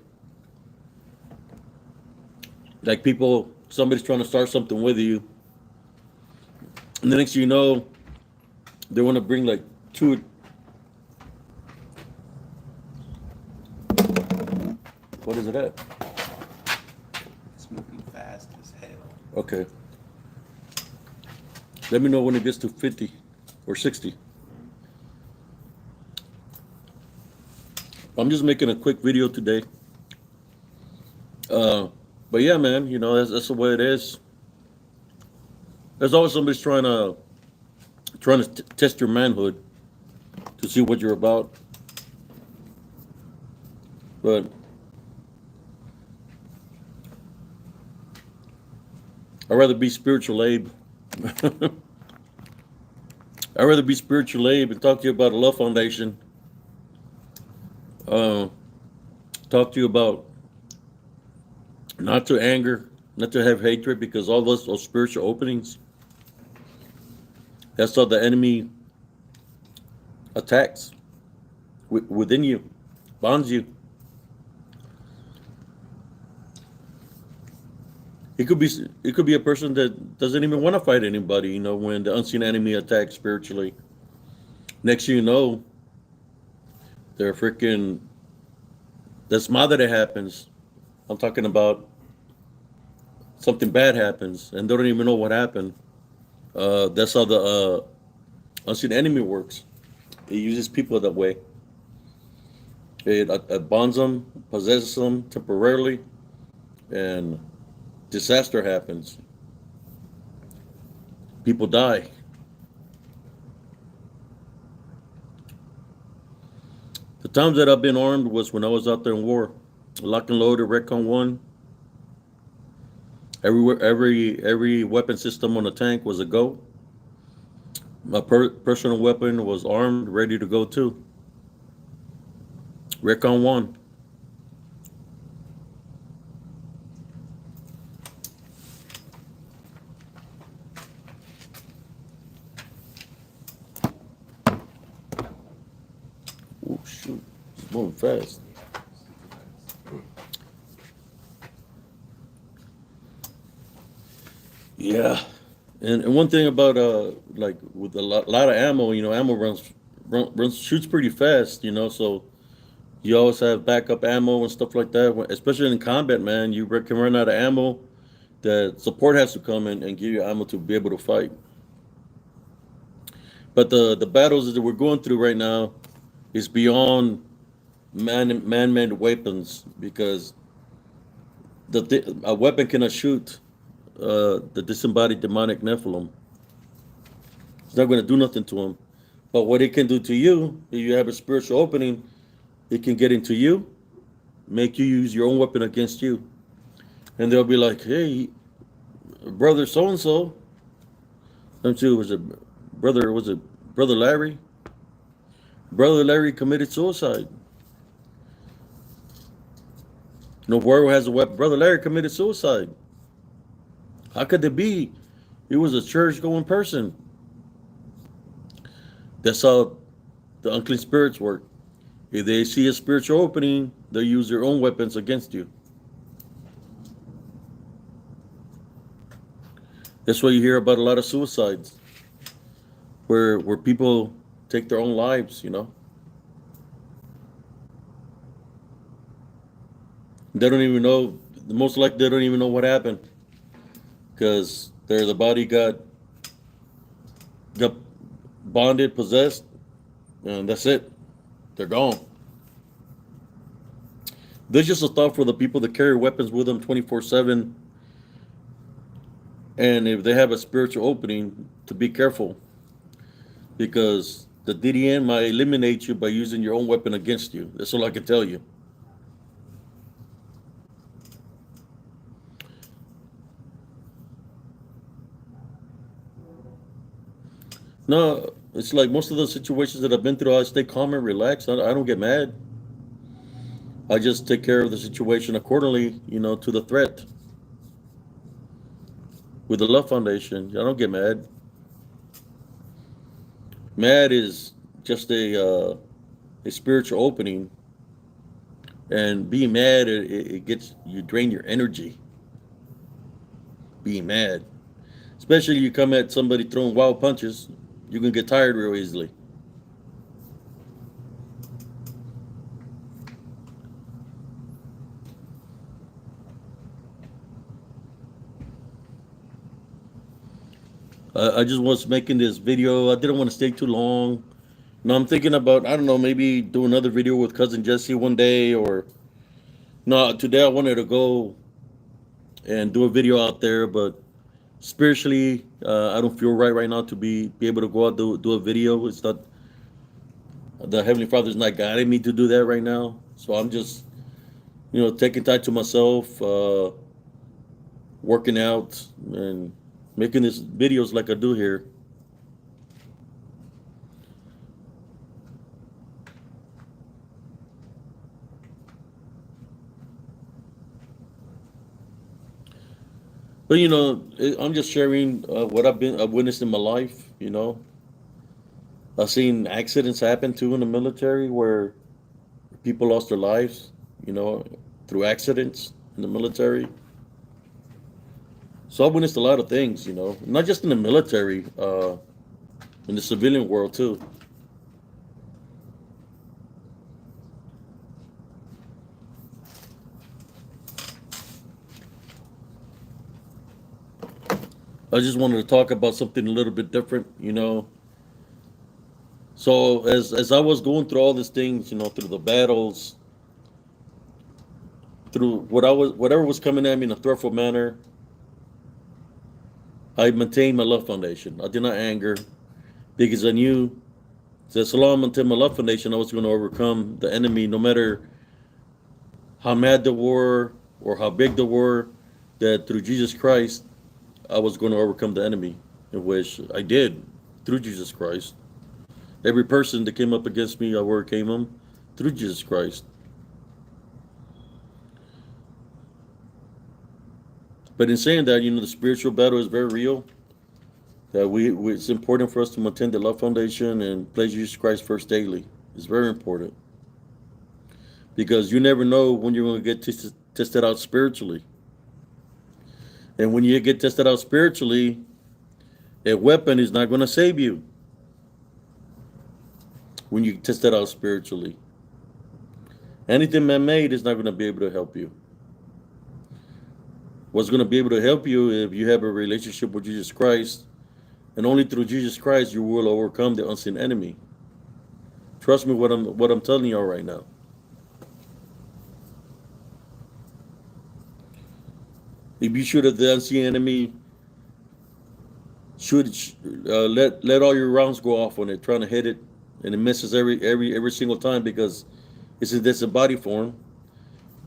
Speaker 1: like people somebody's trying to start something with you, and the next thing you know, they want to bring like two. What is it at?
Speaker 2: It's moving fast as hell.
Speaker 1: Okay. Let me know when it gets to 50 or 60. I'm just making a quick video today. But yeah, man, you know that's the way it is. There's always somebody's trying to test your manhood to see what you're about. But I'd rather be spiritual Abe. I'd rather be spiritual Abe and talk to you about a love foundation. Talk to you about not to anger, not to have hatred, because all those spiritual openings, that's how the enemy attacks within you, bonds you. It could be a person that doesn't even want to fight anybody. You know, when the unseen enemy attacks spiritually, next thing you know, they're freaking. That's madre that happens. I'm talking about something bad happens and they don't even know what happened. That's how the unseen enemy works. It uses people that way. It bonds them, possesses them temporarily, and disaster happens. People die. The times that I've been armed was when I was out there in war. Lock and loaded, Recon 1. Every weapon system on the tank was a go. My personal weapon was armed, ready to go too. Recon 1. Oh shoot, it's moving fast. Yeah, and one thing about like with a lot of ammo, you know, ammo runs shoots pretty fast, you know, so you always have backup ammo and stuff like that. Especially in combat, man, you can run out of ammo. The support has to come in and give you ammo to be able to fight. But the battles that we're going through right now is beyond man-made weapons because a weapon cannot shoot the disembodied demonic Nephilim. It's not going to do nothing to him. But what it can do to you, if you have a spiritual opening, it can get into you make you use your own weapon against you. And they'll be like, hey, brother so-and-so. Them two, was it Brother Larry? Brother Larry committed suicide. No, whoever has a weapon. Brother Larry committed suicide. How could it be? He was a church-going person. That's how the unclean spirits work. If they see a spiritual opening, they'll use their own weapons against you. That's why you hear about a lot of suicides, where people take their own lives, you know. They don't even know, most likely they don't even know what happened, because the body got bonded, possessed, and that's it. They're gone. There's just a thought for the people that carry weapons with them 24/7, and if they have a spiritual opening, to be careful, because the DDN might eliminate you by using your own weapon against you. That's all I can tell you. No, it's like most of the situations that I've been through, I stay calm and relaxed. I don't get mad. I just take care of the situation accordingly, you know, to the threat. With the Love Foundation, I don't get mad. Mad is just a spiritual opening, and being mad, it gets you drain your energy. Being mad, especially you come at somebody throwing wild punches, you can get tired real easily. I just was making this video. I didn't want to stay too long. Now I'm thinking about, I don't know, maybe do another video with Cousin Jesse one day, or no, today I wanted to go and do a video out there, but spiritually, I don't feel right now to be able to go out do a video. It's not, the Heavenly Father's not guiding me to do that right now. So I'm just, you know, taking time to myself, working out and making these videos like I do here. But you know, I'm just sharing what I've witnessed in my life. You know, I've seen accidents happen too in the military where people lost their lives. You know, through accidents in the military. So I've witnessed a lot of things. You know, not just in the military, in the civilian world too. I just wanted to talk about something a little bit different. You know, so as I was going through all these things, you know, through the battles, through whatever was coming at me in a threatful manner, I maintained my Love Foundation. I did not anger, because I knew that so long until my Love Foundation, I was going to overcome the enemy, no matter how mad they were or how big they were. That through Jesus Christ, I was going to overcome the enemy, in which I did through Jesus Christ. Every person that came up against me, I overcame them through Jesus Christ. But in saying that, you know, the spiritual battle is very real. That it's important for us to maintain the Love Foundation and place Jesus Christ first daily. It's very important, because you never know when you're going to get tested out spiritually. And when you get tested out spiritually, a weapon is not going to save you. When you test it out spiritually, anything man-made is not going to be able to help you. What's going to be able to help you if you have a relationship with Jesus Christ, and only through Jesus Christ you will overcome the unseen enemy. Trust me, what I'm telling y'all right now. If you shoot at the unseen enemy, let all your rounds go off on it, trying to hit it, and it misses every single time, because it's in this body form.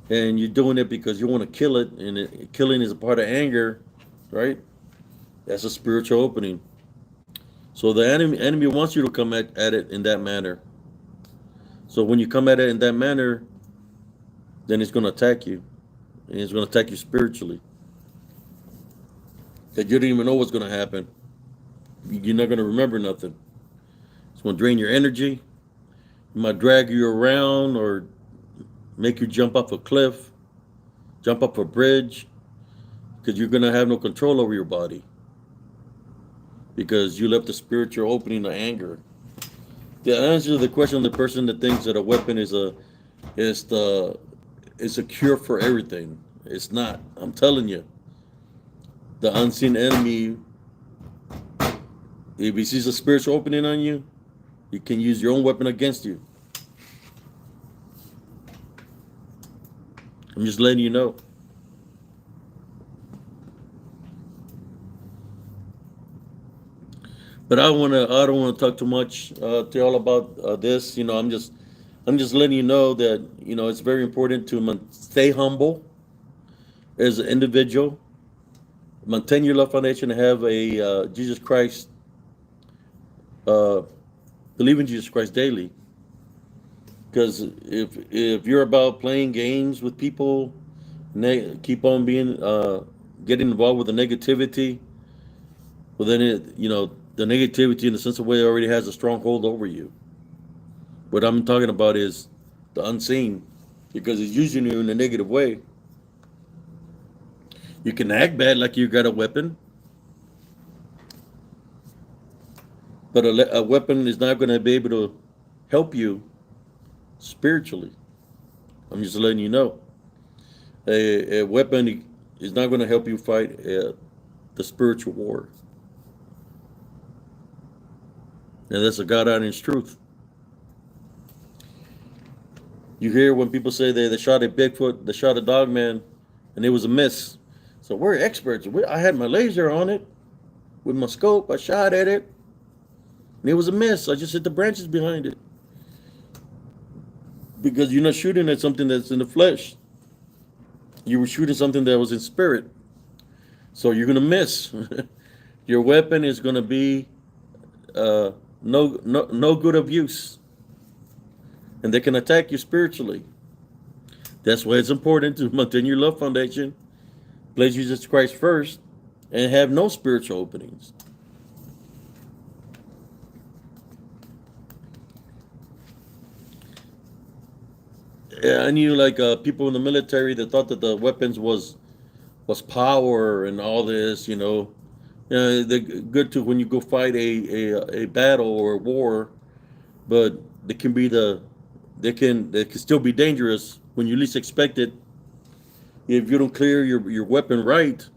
Speaker 1: and you're doing it because you want to kill it, and killing is a part of anger, right? That's a spiritual opening. So the enemy wants you to come at it in that manner. So when you come at it in that manner, then it's going to attack you, and it's going to attack you spiritually. That you don't even know what's going to happen. You're not going to remember nothing. It's going to drain your energy. It might drag you around or make you jump off a cliff, jump up a bridge, because you're going to have no control over your body because you left the spiritual opening to anger. The answer to the question of the person that thinks that a weapon is a cure for everything. It's not. I'm telling you. The unseen enemy, if he sees a spiritual opening on you, he can use your own weapon against you. I'm just letting you know. But I don't want to talk too much to y'all about this. I'm just letting you know that it's very important to stay humble as an individual. Maintain your love foundation and have a Jesus Christ, believe in Jesus Christ daily. Because if you're about playing games with people, keep on being getting involved with the negativity, well then the negativity in the sense of way already has a stronghold over you. What I'm talking about is the unseen, because it's using you in a negative way. You can act bad like you got a weapon, but a weapon is not going to be able to help you spiritually. I'm just letting you know. A weapon is not going to help you fight the spiritual war. And that's a God-honest truth. You hear when people say they shot a Bigfoot, they shot a dogman, and it was a miss. So we're experts. I had my laser on it with my scope. I shot at it, and it was a miss. I just hit the branches behind it. Because you're not shooting at something that's in the flesh. You were shooting something that was in spirit. So you're going to miss. Your weapon is going to be no good of use. And they can attack you spiritually. That's why it's important to maintain your love foundation, place Jesus Christ first, and have no spiritual openings. Yeah, I knew people in the military that thought that the weapons was power and all this, they're good to when you go fight a battle or a war, but they can still be dangerous when you least expect it. If you don't clear your weapon right,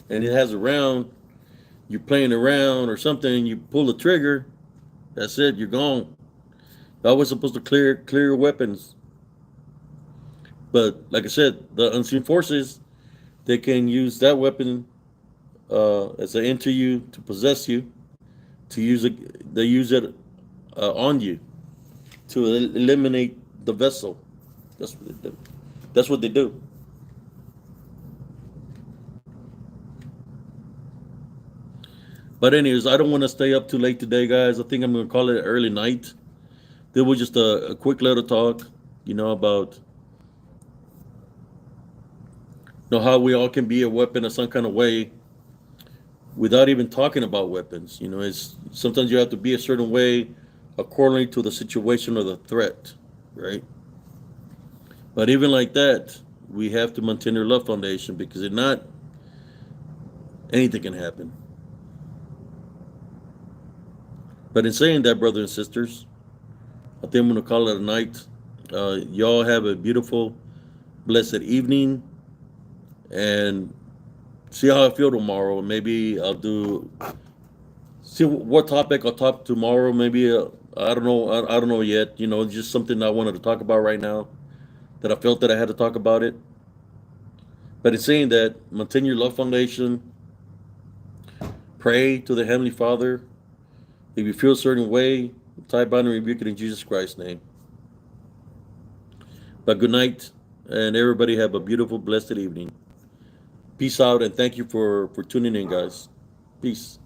Speaker 1: and it has a round, you're playing around or something, you pull the trigger, that's it, you're gone. You're always supposed to clear your weapons. But like I said, the unseen forces, they can use that weapon as they enter you, to possess you, to use it. They use it on you to eliminate the vessel. That's what they do. That's what they do. But anyways, I don't want to stay up too late today, guys. I think I'm going to call it an early night. There was just a quick little talk, about how we all can be a weapon in some kind of way without even talking about weapons. It's sometimes you have to be a certain way according to the situation or the threat, right? But even like that, we have to maintain our love foundation, because if not, anything can happen. But in saying that, brothers and sisters, I think I'm going to call it a night. Y'all have a beautiful, blessed evening, and see how I feel tomorrow. Maybe I'll see what topic I'll talk tomorrow. Maybe I don't know. I don't know yet. It's just something I wanted to talk about right now, that I felt that I had to talk about it. But in saying that, maintain your love foundation. Pray to the Heavenly Father. If you feel a certain way, tie, bind, and rebuke it in Jesus Christ's name. But good night, and everybody have a beautiful, blessed evening. Peace out, and thank you for tuning in, guys. Peace.